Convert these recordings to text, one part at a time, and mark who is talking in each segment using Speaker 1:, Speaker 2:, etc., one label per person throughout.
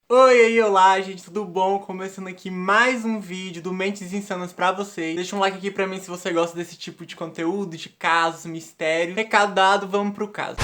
Speaker 1: Oi, aí, olá, gente, tudo bom? Começando aqui mais um vídeo do Mentes Insanas pra vocês. Deixa um like aqui pra mim se você gosta desse tipo de conteúdo, de casos, mistérios. Recado dado, vamos pro caso.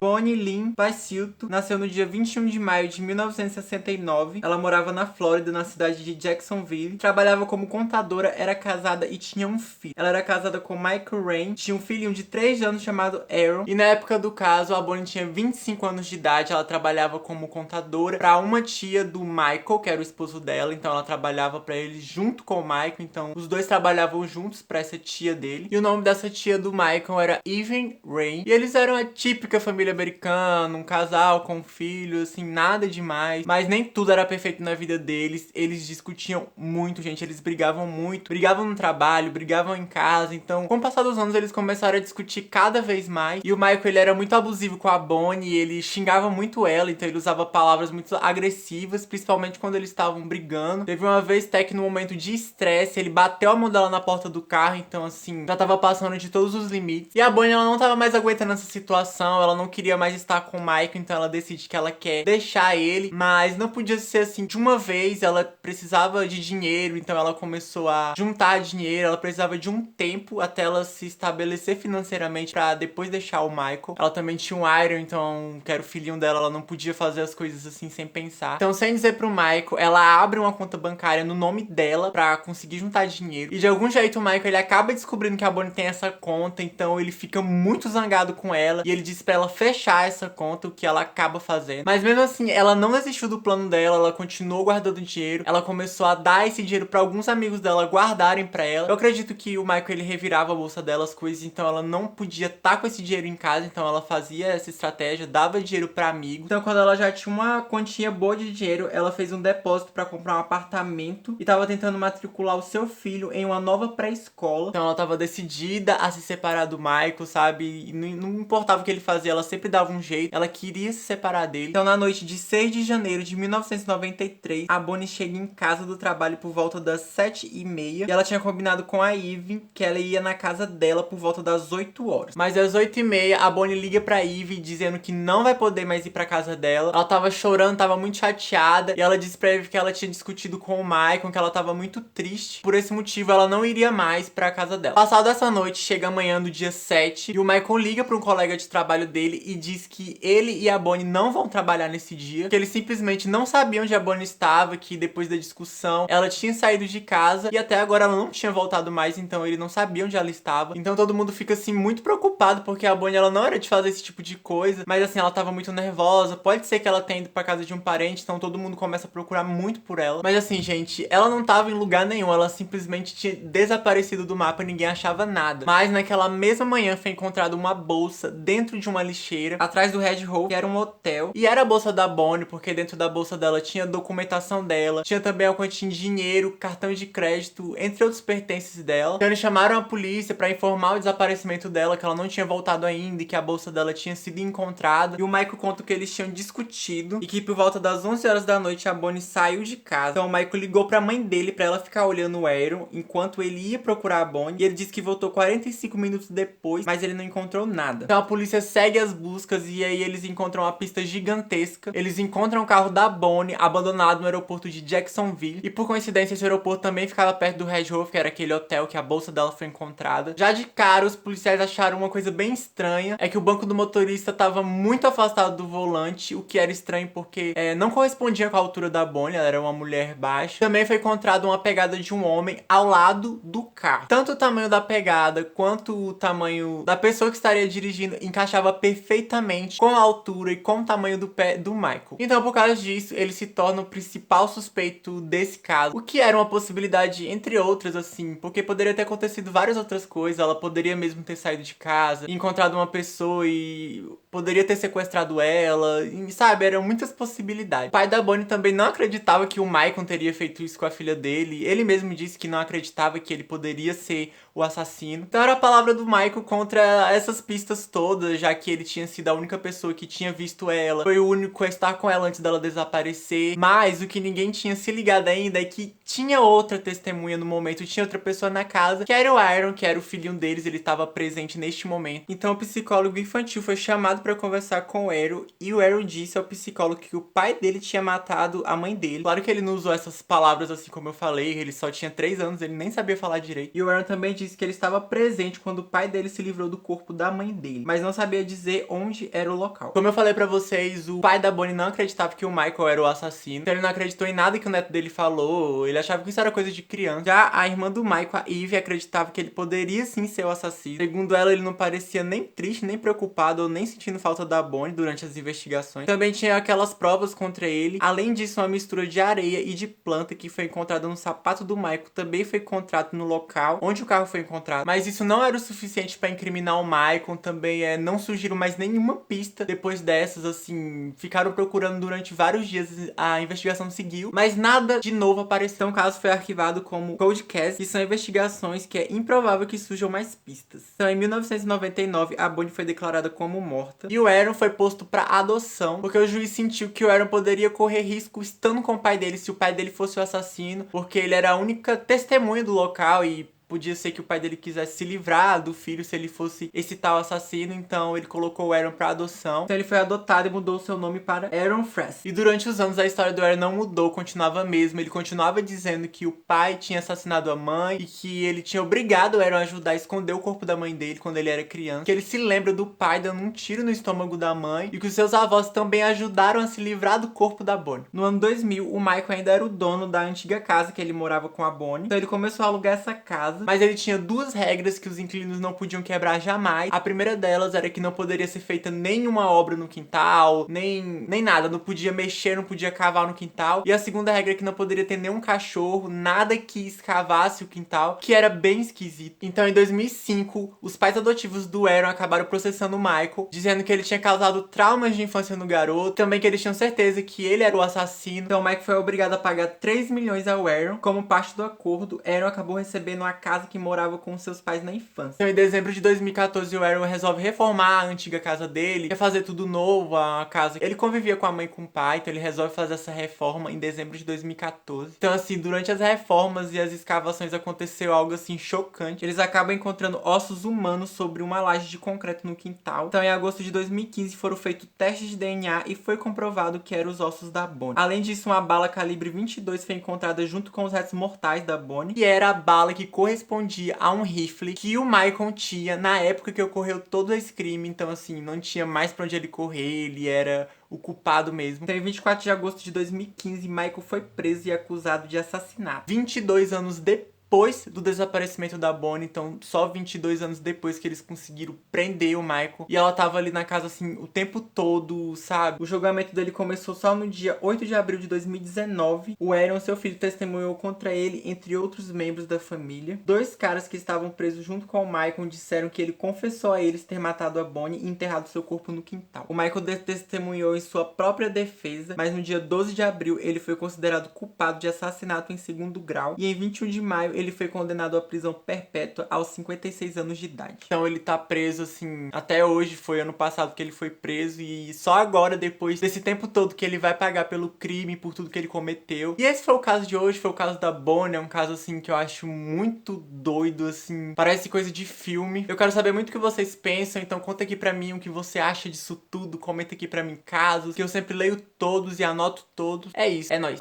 Speaker 1: Bonnie Lynn Pacilto nasceu no dia 21 de maio de 1969. Ela morava na Flórida, na cidade de Jacksonville. Trabalhava como contadora, era casada e tinha um filho. Ela era casada com Michael Rain, tinha um filhinho de 3 anos chamado Aaron. E na época do caso, a Bonnie tinha 25 anos de idade. Ela trabalhava como contadora para uma tia do Michael, que era o esposo dela. Então ela trabalhava para ele junto com o Michael. Então os dois trabalhavam juntos para essa tia dele. E o nome dessa tia do Michael era Evan Rain. E eles eram a típica família americana, um casal com um filho, assim, nada demais. Mas nem tudo era perfeito na vida deles. Eles discutiam muito, gente. Eles brigavam muito. Brigavam no trabalho, brigavam em casa. Então, com o passar dos anos, eles começaram a discutir cada vez mais. E o Michael, ele era muito abusivo com a Bonnie. Ele xingava muito ela. Então, ele usava palavras muito agressivas, principalmente quando eles estavam brigando. Teve uma vez, até que no momento de estresse, ele bateu a mão dela na porta do carro. Então, assim, já tava passando de todos os limites. E a Bonnie, ela não tava mais aguentando essa situação. Ela não queria mais estar com o Michael, então ela decide que ela quer deixar ele, mas não podia ser assim de uma vez. Ela precisava de dinheiro, então ela começou a juntar dinheiro. Ela precisava de um tempo até ela se estabelecer financeiramente pra depois deixar o Michael. Ela também tinha um Iron, então que era o filhinho dela, ela não podia fazer as coisas assim sem pensar. Então, sem dizer pro Michael, ela abre uma conta bancária no nome dela pra conseguir juntar dinheiro. E de algum jeito o Michael, ele acaba descobrindo que a Bonnie tem essa conta, então ele fica muito zangado com ela e ele diz pra ela fechar essa conta, o que ela acaba fazendo. Mas mesmo assim, ela não desistiu do plano dela, ela continuou guardando dinheiro. Ela começou a dar esse dinheiro pra alguns amigos dela guardarem pra ela. Eu acredito que o Michael, ele revirava a bolsa dela, as coisas, então ela não podia estar com esse dinheiro em casa, então ela fazia essa estratégia, dava dinheiro pra amigos. Então quando ela já tinha uma quantia boa de dinheiro, ela fez um depósito pra comprar um apartamento e tava tentando matricular o seu filho em uma nova pré-escola. Então ela tava decidida a se separar do Michael, sabe? E não importava o que ele fazia, ela sempre dava um jeito. Ela queria se separar dele. Então na noite de 6 de janeiro de 1993, a Bonnie chega em casa do trabalho por volta das 7h30. E ela tinha combinado com a Eve que ela ia na casa dela por volta das 8 horas. Mas às 8h30, a Bonnie liga pra Eve dizendo que não vai poder mais ir pra casa dela. Ela tava chorando, tava muito chateada. E ela disse pra Eve que ela tinha discutido com o Michael, que ela tava muito triste. Por esse motivo, ela não iria mais pra casa dela. Passado essa noite, chega amanhã do dia 7 e o Michael liga pra um colega de trabalho dele e diz que ele e a Bonnie não vão trabalhar nesse dia, que eles simplesmente não sabiam onde a Bonnie estava, que depois da discussão ela tinha saído de casa e até agora ela não tinha voltado mais, então ele não sabia onde ela estava. Então todo mundo fica assim muito preocupado, porque a Bonnie, ela não era de fazer esse tipo de coisa, mas assim, ela tava muito nervosa. Pode ser que ela tenha ido pra casa de um parente, então todo mundo começa a procurar muito por ela. Mas assim, gente, ela não tava em lugar nenhum, ela simplesmente tinha desaparecido do mapa e ninguém achava nada. Mas naquela mesma manhã foi encontrada uma bolsa dentro de uma lixeira, atrás do Red Hole, que era um hotel. E era a bolsa da Bonnie, porque dentro da bolsa dela tinha documentação dela, tinha também uma quantia de dinheiro, cartão de crédito, entre outros pertences dela. Então eles chamaram a polícia pra informar o desaparecimento dela, que ela não tinha voltado ainda e que a bolsa dela tinha sido encontrada. E o Michael conta que eles tinham discutido e que por volta das 11 horas da noite a Bonnie saiu de casa. Então o Michael ligou pra mãe dele pra ela ficar olhando o Aaron enquanto ele ia procurar a Bonnie. E ele disse que voltou 45 minutos depois, mas ele não encontrou nada. Então a polícia segue as buscas e aí eles encontram uma pista gigantesca. Eles encontram o carro da Bonnie abandonado no aeroporto de Jacksonville. E por coincidência, esse aeroporto também ficava perto do Red Roof, que era aquele hotel que a bolsa dela foi encontrada. Já de cara, os policiais acharam uma coisa bem estranha. É que o banco do motorista estava muito afastado do volante, o que era estranho porque não correspondia com a altura da Bonnie, ela era uma mulher baixa. Também foi encontrada uma pegada de um homem ao lado do carro. Tanto o tamanho da pegada quanto o tamanho da pessoa que estaria dirigindo encaixava perfeitamente com a altura e com o tamanho do pé do Michael. Então, por causa disso, ele se torna o principal suspeito desse caso, o que era uma possibilidade entre outras, assim, porque poderia ter acontecido várias outras coisas. Ela poderia mesmo ter saído de casa, encontrado uma pessoa e poderia ter sequestrado ela, e, sabe, eram muitas possibilidades. O pai da Bonnie também não acreditava que o Michael teria feito isso com a filha dele. Ele mesmo disse que não acreditava que ele poderia ser o assassino. Então era a palavra do Michael contra essas pistas todas, já que ele tinha sido a única pessoa que tinha visto ela, foi o único a estar com ela antes dela desaparecer. Mas o que ninguém tinha se ligado ainda é que tinha outra testemunha no momento, tinha outra pessoa na casa, que era o Aaron, que era o filhinho deles, ele estava presente neste momento. Então o psicólogo infantil foi chamado para conversar com o Aaron, e o Aaron disse ao psicólogo que o pai dele tinha matado a mãe dele. Claro que ele não usou essas palavras assim como eu falei, ele só tinha 3 anos, ele nem sabia falar direito. E o Aaron também disse que ele estava presente quando o pai dele se livrou do corpo da mãe dele, mas não sabia dizer onde era o local. Como eu falei pra vocês, o pai da Bonnie não acreditava que o Michael era o assassino, então ele não acreditou em nada que o neto dele falou, ele achava que isso era coisa de criança. Já a irmã do Michael, a Eve, acreditava que ele poderia sim ser o assassino. Segundo ela, ele não parecia nem triste, nem preocupado ou nem sentindo falta da Bonnie durante as investigações. Também tinha aquelas provas contra ele. Além disso, uma mistura de areia e de planta que foi encontrada no sapato do Michael também foi encontrado no local onde o carro foi encontrado. Mas isso não era o suficiente para incriminar o Michael. Também não surgiram mais nenhuma pista depois dessas, assim, ficaram procurando durante vários dias, a investigação seguiu, mas nada de novo apareceu. Então o caso foi arquivado como cold case, que são investigações que é improvável que surjam mais pistas. Então em 1999 a Bonnie foi declarada como morta e o Aaron foi posto para adoção, porque o juiz sentiu que o Aaron poderia correr risco estando com o pai dele se o pai dele fosse o assassino, porque ele era a única testemunha do local e podia ser que o pai dele quisesse se livrar do filho se ele fosse esse tal assassino, então ele colocou o Aaron pra adoção. Então ele foi adotado e mudou seu nome para Aaron Frost. E durante os anos a história do Aaron não mudou, continuava a mesma. Ele continuava dizendo que o pai tinha assassinado a mãe e que ele tinha obrigado o Aaron a ajudar a esconder o corpo da mãe dele quando ele era criança. Que ele se lembra do pai dando um tiro no estômago da mãe e que os seus avós também ajudaram a se livrar do corpo da Bonnie. No ano 2000, o Michael ainda era o dono da antiga casa que ele morava com a Bonnie. Então ele começou a alugar essa casa, mas ele tinha 2 regras que os inquilinos não podiam quebrar jamais. A primeira delas era que não poderia ser feita nenhuma obra no quintal, nem nada, não podia mexer, não podia cavar no quintal. E a segunda regra é que não poderia ter nenhum cachorro, nada que escavasse o quintal, que era bem esquisito. Então em 2005, os pais adotivos do Aaron acabaram processando o Michael, dizendo que ele tinha causado traumas de infância no garoto, também que eles tinham certeza que ele era o assassino. Então o Michael foi obrigado a pagar 3 milhões ao Aaron. Como parte do acordo, Aaron acabou recebendo uma casa que morava com seus pais na infância. Então, em dezembro de 2014, o Aaron resolve reformar a antiga casa dele, quer fazer tudo novo, a casa. Ele convivia com a mãe e com o pai, então ele resolve fazer essa reforma em dezembro de 2014. Então, assim, durante as reformas e as escavações aconteceu algo, assim, chocante. Eles acabam encontrando ossos humanos sobre uma laje de concreto no quintal. Então, em agosto de 2015, foram feitos testes de DNA e foi comprovado que eram os ossos da Bonnie. Além disso, uma bala calibre 22 foi encontrada junto com os restos mortais da Bonnie, que era a bala que correspondia a um rifle que o Michael tinha na época que ocorreu todo esse crime. Então, assim, não tinha mais pra onde ele correr, ele era o culpado mesmo. Então, em 24 de agosto de 2015, Michael foi preso e acusado de assassinato. 22 anos depois do desaparecimento da Bonnie, então só 22 anos depois que eles conseguiram prender o Michael. E ela tava ali na casa, assim, o tempo todo, sabe? O julgamento dele começou só no dia 8 de abril de 2019. O Aaron, seu filho, testemunhou contra ele, entre outros membros da família. 2 caras que estavam presos junto com o Michael disseram que ele confessou a eles ter matado a Bonnie e enterrado seu corpo no quintal. O Michael testemunhou em sua própria defesa, mas no dia 12 de abril ele foi considerado culpado de assassinato em 2º grau. E em 21 de maio ele foi condenado à prisão perpétua aos 56 anos de idade. Então ele tá preso, assim, até hoje, foi ano passado que ele foi preso, e só agora, depois desse tempo todo, que ele vai pagar pelo crime, por tudo que ele cometeu. E esse foi o caso de hoje, foi o caso da Bonnie, é um caso, assim, que eu acho muito doido, assim, parece coisa de filme. Eu quero saber muito o que vocês pensam, então conta aqui pra mim o que você acha disso tudo, comenta aqui pra mim casos, que eu sempre leio todos e anoto todos. É isso, é nóis.